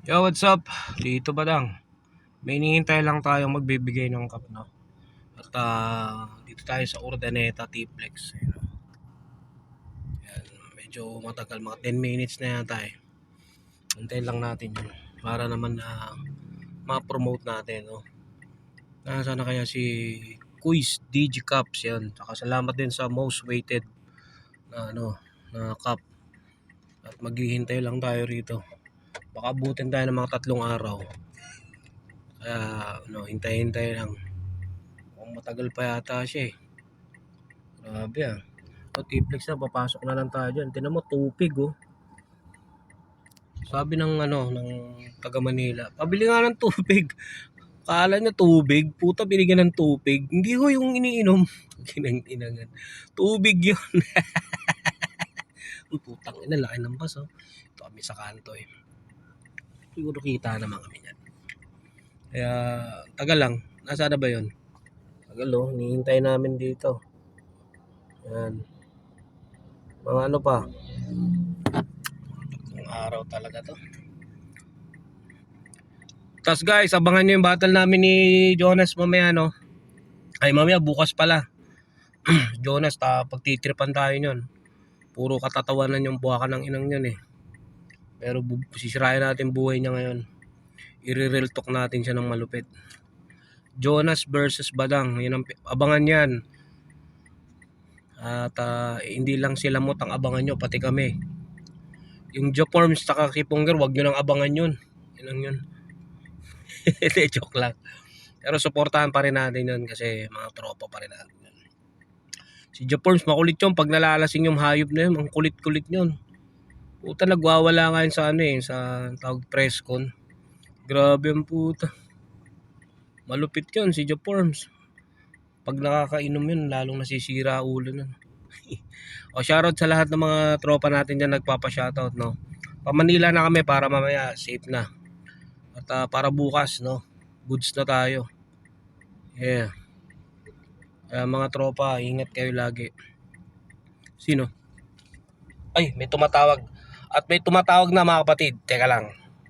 Yo, what's up? Dito ba lang? May hinihintay lang tayong magbibigay ng cup, no? At dito tayo sa Urdaneta T-Flex. Yan, medyo matagal, mga 10 minutes na yata eh. Hintayin lang natin yun para naman ma-promote natin, no? Nasaan na kaya si Quiz DG Cups yan. Saka salamat din sa most waited na cup. At maghihintay lang tayo rito. Baka abutin tayo ng mga 3 araw. Kaya hintay-hintay lang. Kung matagal pa yata siya eh. Grabe ah. O T-Flex na, papasok na lang tayo dyan. Tinan mo, tupig oh. Sabi ng taga Manila, pabili nga ng tubig. Kala niya tubig, puta binigyan ng tubig. Hindi ko yung iniinom. Ginang-inangan. Tubig yun. Putang ina, laki ng bus oh. Ito kami sa kanto eh. Siguro kita naman kami yan. Kaya, tagal lang. Nasaan na ba yun? Tagal oh, hinihintay namin dito. Yan. Mga ano pa. Ang araw talaga to. Tas guys, abangan nyo yung battle namin ni Jonas mamaya, no? Ay mamaya, bukas pala. Jonas, pagtitripan tayo nyon. Puro katatawanan yung buwakan ng inang yun eh. Pero sisirain natin buhay niya ngayon. I-real talk natin siya ng malupit. Jonas versus Badang. Yun ang, abangan yan. At hindi lang sila mot ang abangan nyo, pati kami. Yung Joforms saka Kiponger, wag nyo nang abangan yun. Yun lang yun. Joke lang. Pero suportahan pa rin natin yun kasi mga tropa pa rin natin yun. Si Joforms makulit yun. Pag nalalasing yung hayop na yun, ang kulit-kulit yun. Puta, nagwawala nga yun sa sa tawag press con. Grabe yung puta. Malupit yun si Joforms. Pag nakakainom yun, lalong nasisira ulo nun. O shoutout sa lahat ng mga tropa natin dyan nagpapa-shoutout, no. Pa Manila na kami para mamaya safe na. At para bukas, no, goods na tayo. Yeah. Kaya mga tropa, ingat kayo lagi. Sino? Ay, may tumatawag. At may tumatawag na mga kapatid. Teka lang.